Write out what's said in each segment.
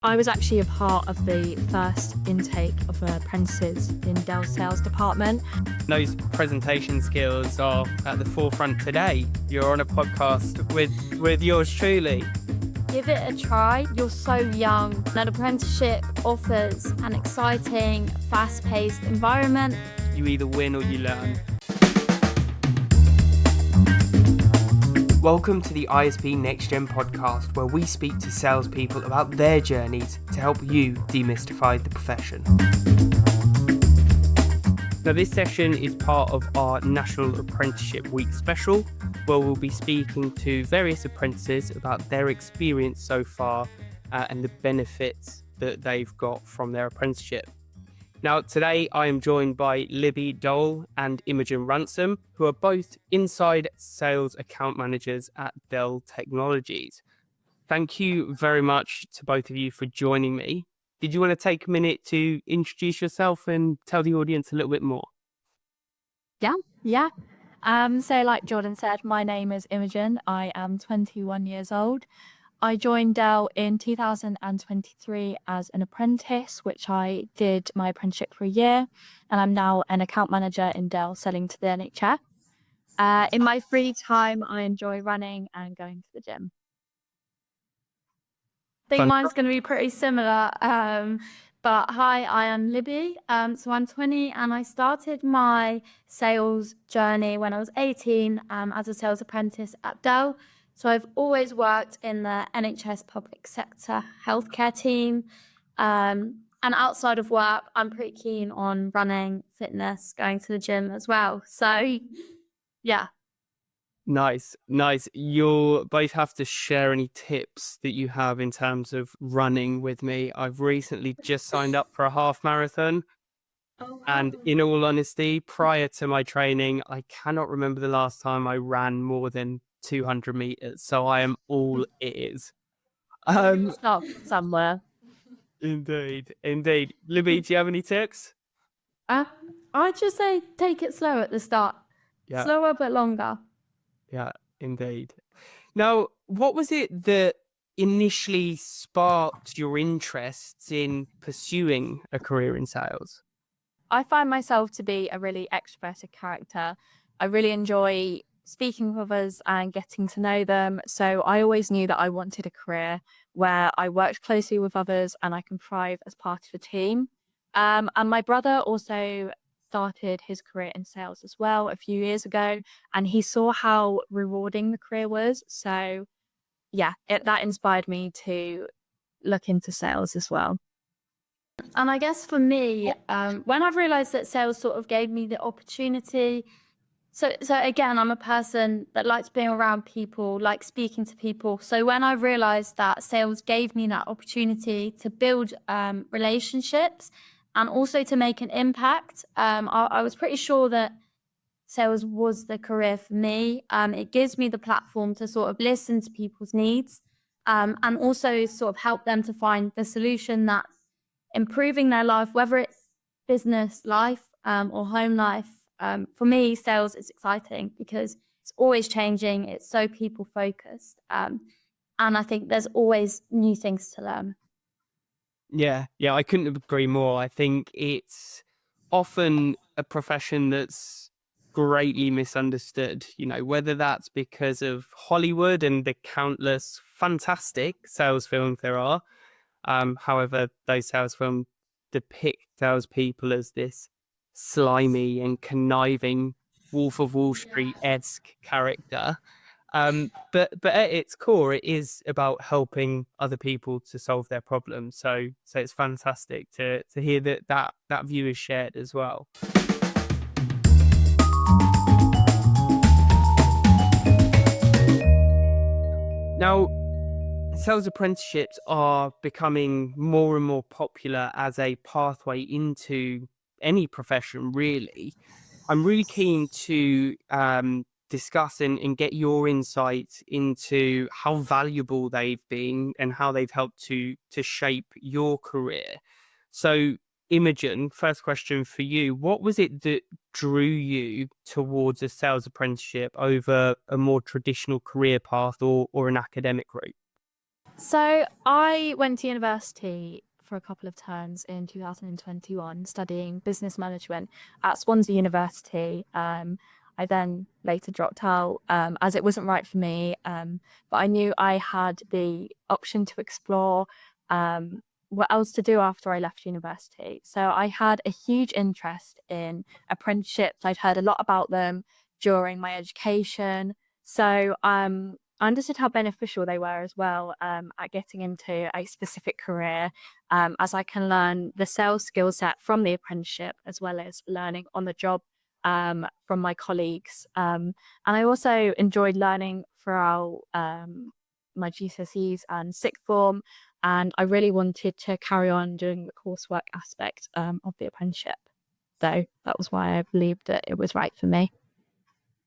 I was actually a part of the first intake of apprentices in Dell sales department. Those presentation skills are at the forefront today. You're on a podcast with yours truly. Give it a try. You're so young. An apprenticeship offers an exciting, fast-paced environment. You either win or you learn. Welcome to the ISP NextGen podcast, where we speak to salespeople about their journeys to help you demystify the profession. Now, this session is part of our National Apprenticeship Week special, where we'll be speaking to various apprentices about their experience so far and the benefits that they've got from their apprenticeship. Now, today I am joined by Libby, Doel and Imogen Ransom, who are both inside sales account managers at Dell Technologies. Thank you very much to both of you for joining me. Did you want to take a minute to introduce yourself and tell the audience a little bit more? Yeah. So like Jordan said, my name is Imogen. I am 21 years old. I joined Dell in 2023 as an apprentice, which I did my apprenticeship for a year, and I'm now an account manager in Dell selling to the NHS. In my free time, I enjoy running and going to the gym. I think mine's going to be pretty similar. But hi, I am Libby. So I'm 20 and I started my sales journey when I was 18 as a sales apprentice at Dell. So I've always worked in the NHS public sector healthcare team. And outside of work, I'm pretty keen on running, fitness, going to the gym as well. So yeah. Nice. You'll both have to share any tips that you have in terms of running with me. I've recently just signed up for a half marathon. And in all honesty, prior to my training, I cannot remember the last time I ran more than 200 meters. So I am all ears. Stop somewhere. Indeed. Libby, do you have any tips? I'd just say take it slow at the start. Yeah. Slower but longer. Yeah, indeed. Now, what was it that initially sparked your interest in pursuing a career in sales? I find myself to be a really extroverted character. I really enjoy speaking with others and getting to know them. So I always knew that I wanted a career where I worked closely with others and I can thrive as part of a team. And my brother also started his career in sales as well a few years ago, and he saw how rewarding the career was. So yeah, that inspired me to look into sales as well. And I guess for me, when I've realized that sales sort of gave me the opportunity. So again, I'm a person that likes being around people, like speaking to people. So when I realized that sales gave me that opportunity to build relationships and also to make an impact, I was pretty sure that sales was the career for me. It gives me the platform to sort of listen to people's needs and also sort of help them to find the solution that's improving their life, whether it's business life or home life. For me, sales is exciting because it's always changing. It's so people focused. And I think there's always new things to learn. Yeah, I couldn't agree more. I think it's often a profession that's greatly misunderstood, whether that's because of Hollywood and the countless fantastic sales films there are. However, those sales films depict salespeople as this slimy and conniving Wolf of Wall Street-esque character. But at its core, it is about helping other people to solve their problems. So it's fantastic to hear that view is shared as well. Now, sales apprenticeships are becoming more and more popular as a pathway into any profession, really. I'm really keen to discuss and get your insight into how valuable they've been and how they've helped to shape your career. So, Imogen, first question for you. What was it that drew you towards a sales apprenticeship over a more traditional career path or an academic route? So I went to university for a couple of terms in 2021 studying business management at Swansea University. I then later dropped out as it wasn't right for me. But I knew I had the option to explore what else to do after I left university. So I had a huge interest in apprenticeships. I'd heard a lot about them during my education. So I understood how beneficial they were as well at getting into a specific career, as I can learn the sales skill set from the apprenticeship as well as learning on the job from my colleagues. And I also enjoyed learning throughout my GCSEs and sixth form, and I really wanted to carry on doing the coursework aspect of the apprenticeship. So that was why I believed that it was right for me.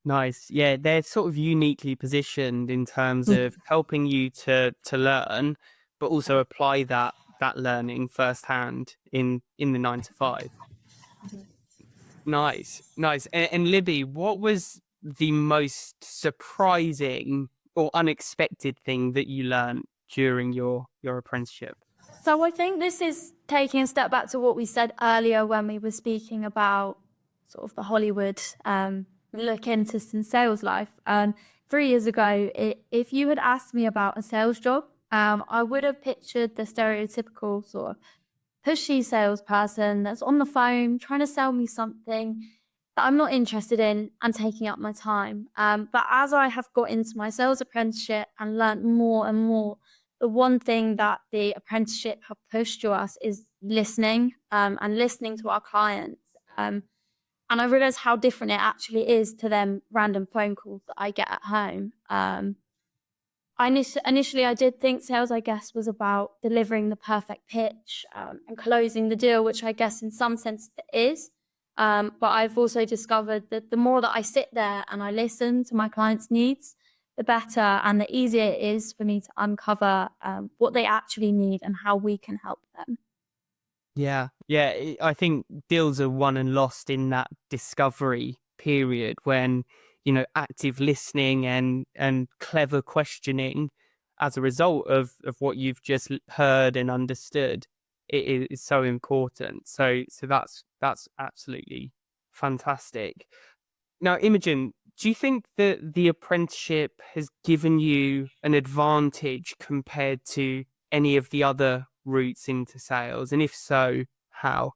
Nice. Yeah, they're sort of uniquely positioned in terms of helping you to learn, but also apply that learning firsthand in the 9 to 5. Nice, nice. And Libby, what was the most surprising or unexpected thing that you learned during your apprenticeship? So I think this is taking a step back to what we said earlier when we were speaking about sort of the Hollywood look into some sales life. 3 years ago, if you had asked me about a sales job, I would have pictured the stereotypical sort of pushy salesperson that's on the phone trying to sell me something that I'm not interested in and taking up my time. But as I have got into my sales apprenticeship and learnt more and more, the one thing that the apprenticeship have pushed to us is listening and listening to our clients. And I realized how different it actually is to them random phone calls that I get at home. Initially, I did think sales, I guess, was about delivering the perfect pitch and closing the deal, which I guess in some sense it is. But I've also discovered that the more that I sit there and I listen to my clients' needs, the better and the easier it is for me to uncover what they actually need and how we can help them. Yeah, yeah. I think deals are won and lost in that discovery period when, active listening and clever questioning as a result of what you've just heard and understood, it is so important. So that's absolutely fantastic. Now, Imogen, do you think that the apprenticeship has given you an advantage compared to any of the other routes into sales? And if so, how?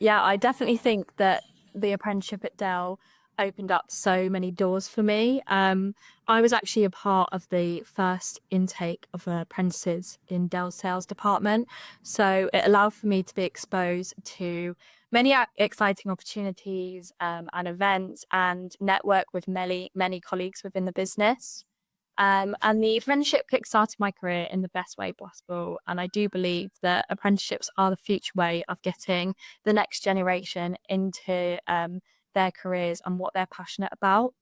Yeah, I definitely think that the apprenticeship at Dell opened up so many doors for me. I was actually a part of the first intake of apprentices in Dell's sales department. So it allowed for me to be exposed to many exciting opportunities and events and network with many colleagues within the business. And the apprenticeship kickstarted my career in the best way possible. And I do believe that apprenticeships are the future way of getting the next generation into their careers and what they're passionate about.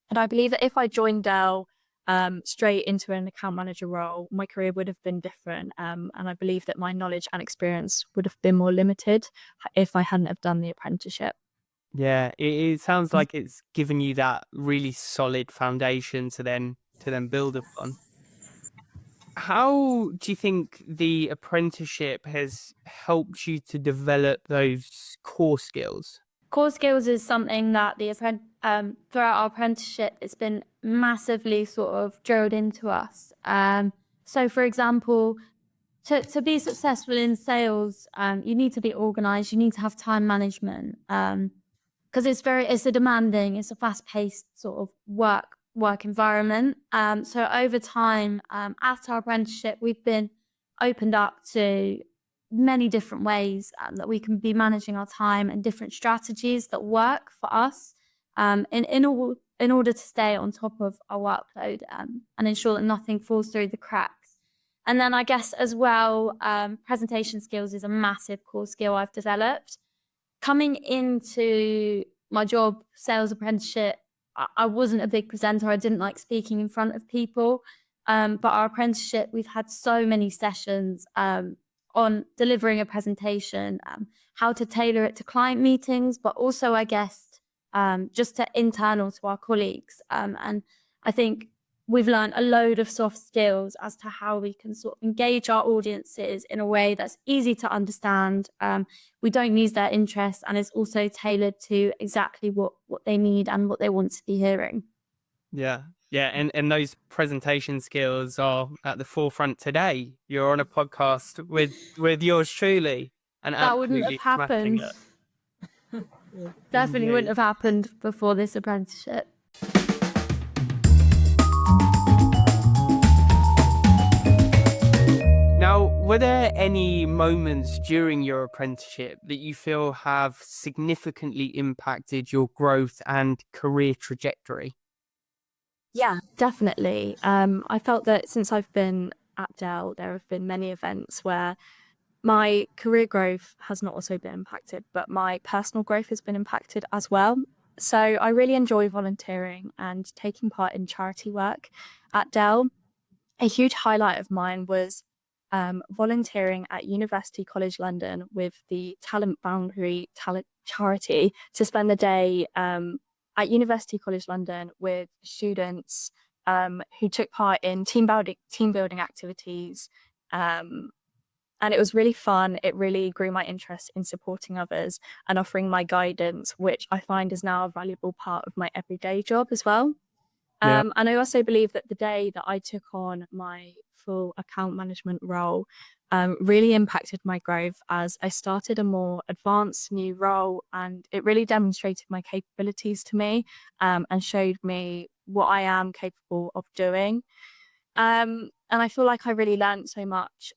And I believe that if I joined Dell straight into an account manager role, my career would have been different. And I believe that my knowledge and experience would have been more limited if I hadn't have done the apprenticeship. Yeah, it sounds like it's given you that really solid foundation to then build upon. How do you think the apprenticeship has helped you to develop those core skills? Core skills is something that throughout our apprenticeship, it's been massively sort of drilled into us. So, for example, to be successful in sales, you need to be organized, you need to have time management, because it's a fast-paced sort of work environment. So over time, after our apprenticeship, we've been opened up to many different ways that we can be managing our time and different strategies that work for us in order to stay on top of our workload and ensure that nothing falls through the cracks. And then I guess as well, presentation skills is a massive core skill I've developed. Coming into my job, sales apprenticeship, I wasn't a big presenter. I didn't like speaking in front of people. But our apprenticeship, we've had so many sessions on delivering a presentation, how to tailor it to client meetings, but also, I guess, just to internal to our colleagues. And I think we've learned a load of soft skills as to how we can sort of engage our audiences in a way that's easy to understand. We don't lose their interest, and it's also tailored to exactly what they need and what they want to be hearing. Yeah. Yeah. And those presentation skills are at the forefront today. You're on a podcast with yours truly and That wouldn't absolutely have smashing happened. it. Definitely wouldn't Indeed. have happened before this apprenticeship. Now, were there any moments during your apprenticeship that you feel have significantly impacted your growth and career trajectory? Yeah, definitely. I felt that since I've been at Dell, there have been many events where my career growth has not also been impacted, but my personal growth has been impacted as well. So I really enjoy volunteering and taking part in charity work at Dell. A huge highlight of mine was volunteering at University College London with the Talent Boundary Talent Charity to spend the day at University College London with students who took part in team building activities. And it was really fun. It really grew my interest in supporting others and offering my guidance, which I find is now a valuable part of my everyday job as well. Yeah. And I also believe that the day that I took on my full account management role really impacted my growth as I started a more advanced new role, and it really demonstrated my capabilities to me and showed me what I am capable of doing. And I feel like I really learned so much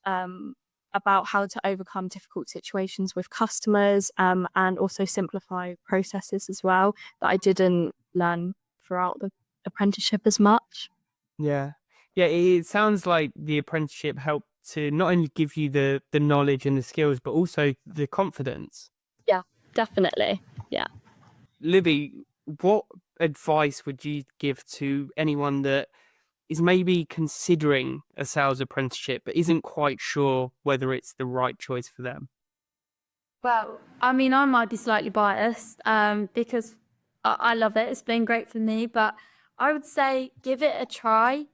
about how to overcome difficult situations with customers and also simplify processes as well that I didn't learn throughout the apprenticeship as much. Yeah. Yeah, it sounds like the apprenticeship helped to not only give you the knowledge and the skills, but also the confidence. Yeah, definitely. Yeah. Libby, what advice would you give to anyone that is maybe considering a sales apprenticeship but isn't quite sure whether it's the right choice for them? Well, I mean, I might be slightly biased because I love it. It's been great for me, but I would say give it a try.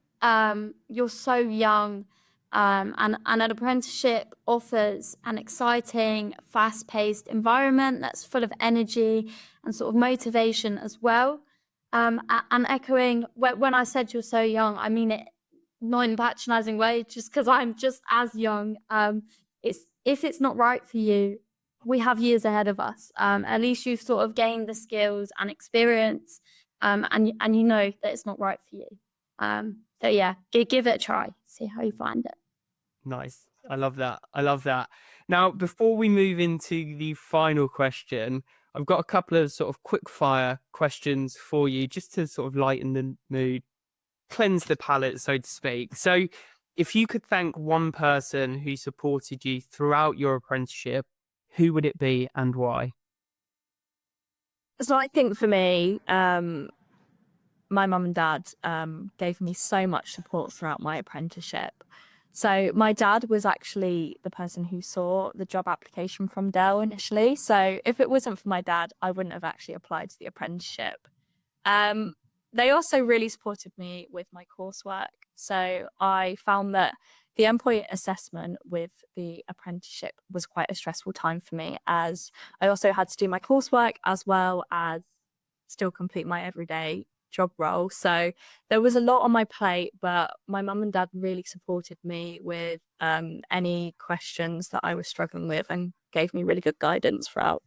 You're so young, and an apprenticeship offers an exciting, fast-paced environment that's full of energy and sort of motivation as well. And echoing when I said you're so young, I mean it not in a patronizing way, just because I'm just as young. It's if it's not right for you, we have years ahead of us. At least you've sort of gained the skills and experience, and you know that it's not right for you. So yeah, give it a try. See how you find it. Nice. I love that. I love that. Now, before we move into the final question, I've got a couple of sort of quick fire questions for you just to sort of lighten the mood, cleanse the palate, so to speak. So, if you could thank one person who supported you throughout your apprenticeship, who would it be and why? So I think for me, my mum and dad gave me so much support throughout my apprenticeship. So my dad was actually the person who saw the job application from Dell initially. So if it wasn't for my dad, I wouldn't have actually applied to the apprenticeship. Um, they also really supported me with my coursework. So I found that the endpoint assessment with the apprenticeship was quite a stressful time for me, as I also had to do my coursework as well as still complete my everyday job role. So there was a lot on my plate, but my mum and dad really supported me with any questions that I was struggling with and gave me really good guidance throughout.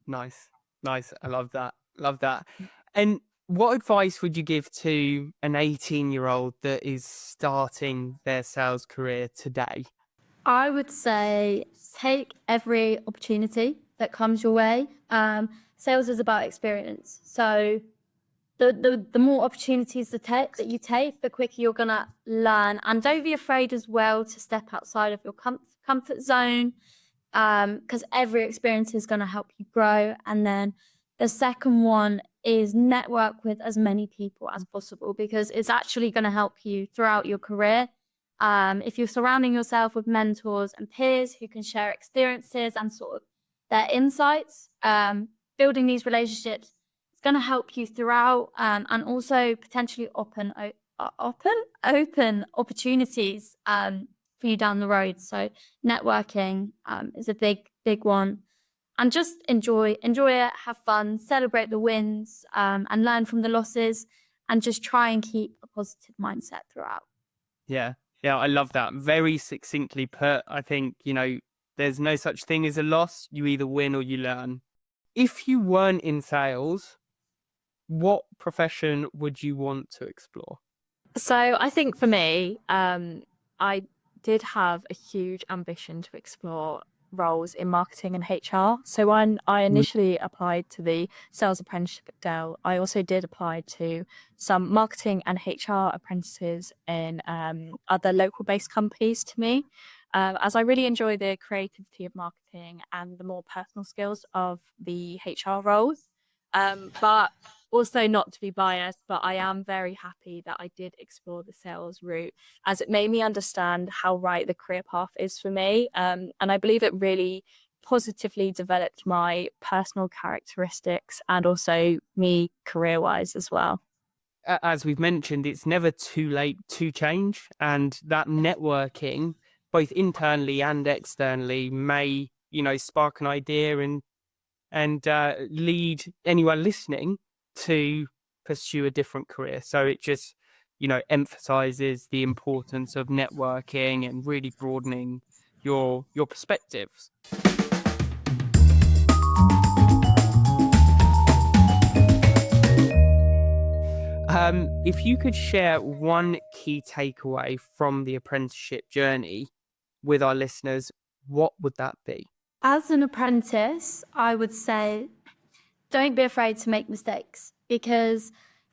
Nice. Nice. I love that. Love that. And what advice would you give to an 18-year-old that is starting their sales career today? I would say take every opportunity that comes your way. Sales is about experience, so the more opportunities that you take, the quicker you're gonna learn. And don't be afraid as well to step outside of your comfort zone, because every experience is gonna help you grow. And then the second one is network with as many people as possible, because it's actually gonna help you throughout your career. If you're surrounding yourself with mentors and peers who can share experiences and sort of their insights, building these relationships, going to help you throughout, and also potentially open opportunities for you down the road. So networking is a big one, and just enjoy it, have fun, celebrate the wins, and learn from the losses, and just try and keep a positive mindset throughout. Yeah, I love that. Very succinctly put. I think, there's no such thing as a loss. You either win or you learn. If you weren't in sales, what profession would you want to explore? So I think for me, I did have a huge ambition to explore roles in marketing and HR. So when I initially applied to the sales apprenticeship at Dell, I also did apply to some marketing and HR apprentices in other local based companies to me, as I really enjoy the creativity of marketing and the more personal skills of the HR roles. But also, not to be biased, but I am very happy that I did explore the sales route, as it made me understand how right the career path is for me. And I believe it really positively developed my personal characteristics and also me career wise as well. As we've mentioned, it's never too late to change. And that networking, both internally and externally, may, spark an idea and lead anyone listening to pursue a different career. So it just, emphasizes the importance of networking and really broadening your perspectives. If you could share one key takeaway from the apprenticeship journey with our listeners, what would that be? As an apprentice, I would say don't be afraid to make mistakes, because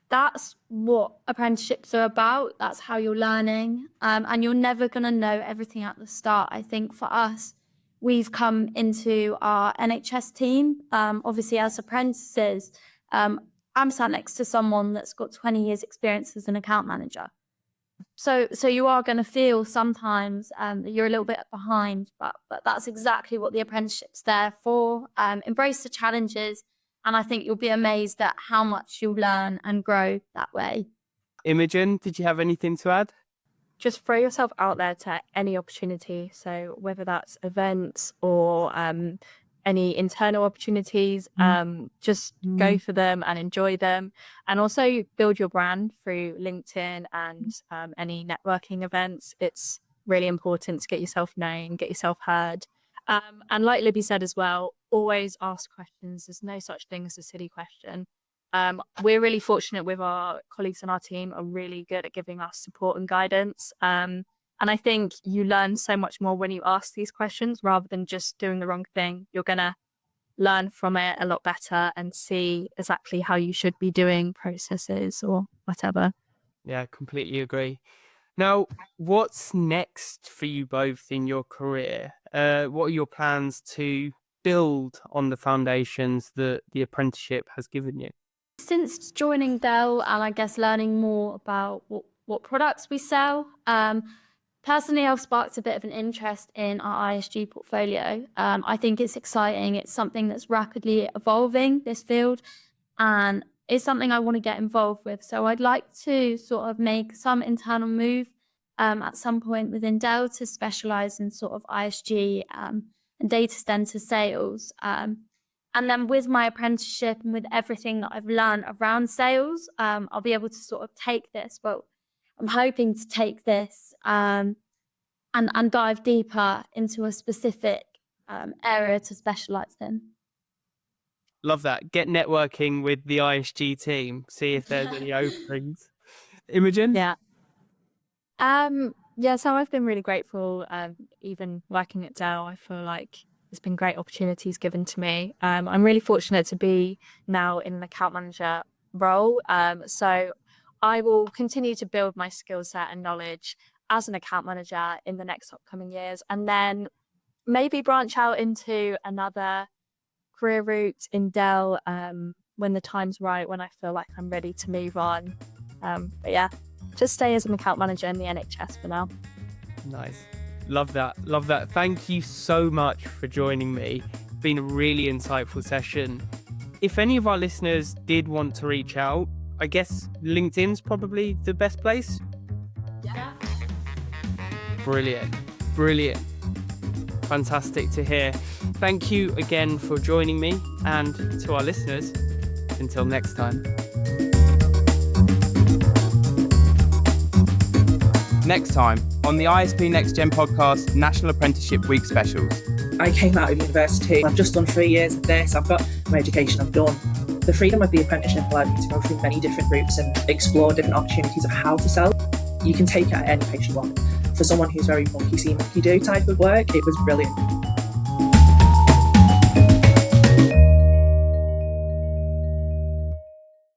that's what apprenticeships are about. That's how you're learning, and you're never going to know everything at the start. I think for us, we've come into our NHS team, obviously as apprentices. I'm sat next to someone that's got 20 years experience as an account manager. So you are going to feel sometimes that you're a little bit behind, but that's exactly what the apprenticeship's there for. Embrace the challenges, and I think you'll be amazed at how much you'll learn and grow that way. Imogen, did you have anything to add? Just throw yourself out there to any opportunity. So whether that's events or any internal opportunities, just go for them and enjoy them. And also build your brand through LinkedIn and any networking events. It's really important to get yourself known, get yourself heard. And like Libby said as well, always ask questions. There's no such thing as a silly question. We're really fortunate with our colleagues on our team are really good at giving us support and guidance. And I think you learn so much more when you ask these questions rather than just doing the wrong thing. You're going to learn from it a lot better and see exactly how you should be doing processes or whatever. Yeah, completely agree. Now, what's next for you both in your career? What are your plans to build on the foundations that the apprenticeship has given you? Since joining Dell and I guess learning more about what products we sell, personally, I've sparked a bit of an interest in our ISG portfolio. I think it's exciting. It's something that's rapidly evolving, this field, and it's something I want to get involved with. So I'd like to sort of make some internal move at some point within Dell to specialize in sort of ISG and data center sales. And then with my apprenticeship and with everything that I've learned around sales, I'll be able to sort of take this. Well, I'm hoping to take this and dive deeper into a specific area to specialize in. Love that. Get networking with the ISG team. See if there's any openings. Imogen? Yeah. So I've been really grateful, even working at Dell. I feel like there's been great opportunities given to me. I'm really fortunate to be now in an account manager role. So I will continue to build my skill set and knowledge as an account manager in the next upcoming years, and then maybe branch out into another career route in Dell when the time's right, when I feel like I'm ready to move on. But yeah, just stay as an account manager in the NHS for now. Nice. Love that. Thank you so much for joining me. It's been a really insightful session. if any of our listeners did want to reach out, I guess LinkedIn's probably the best place. Yeah. Brilliant. Fantastic to hear. Thank you again for joining me, and to our listeners, until next time. Next time on the ISP NextGen podcast National Apprenticeship Week specials. I came out of university. I've just done 3 years of this. I've got my education. I'm done. The freedom of the apprenticeship allowed me to go through many different routes and explore different opportunities of how to sell. You can take it at any pace you want. For someone who's very monkey see, monkey do type of work, it was brilliant.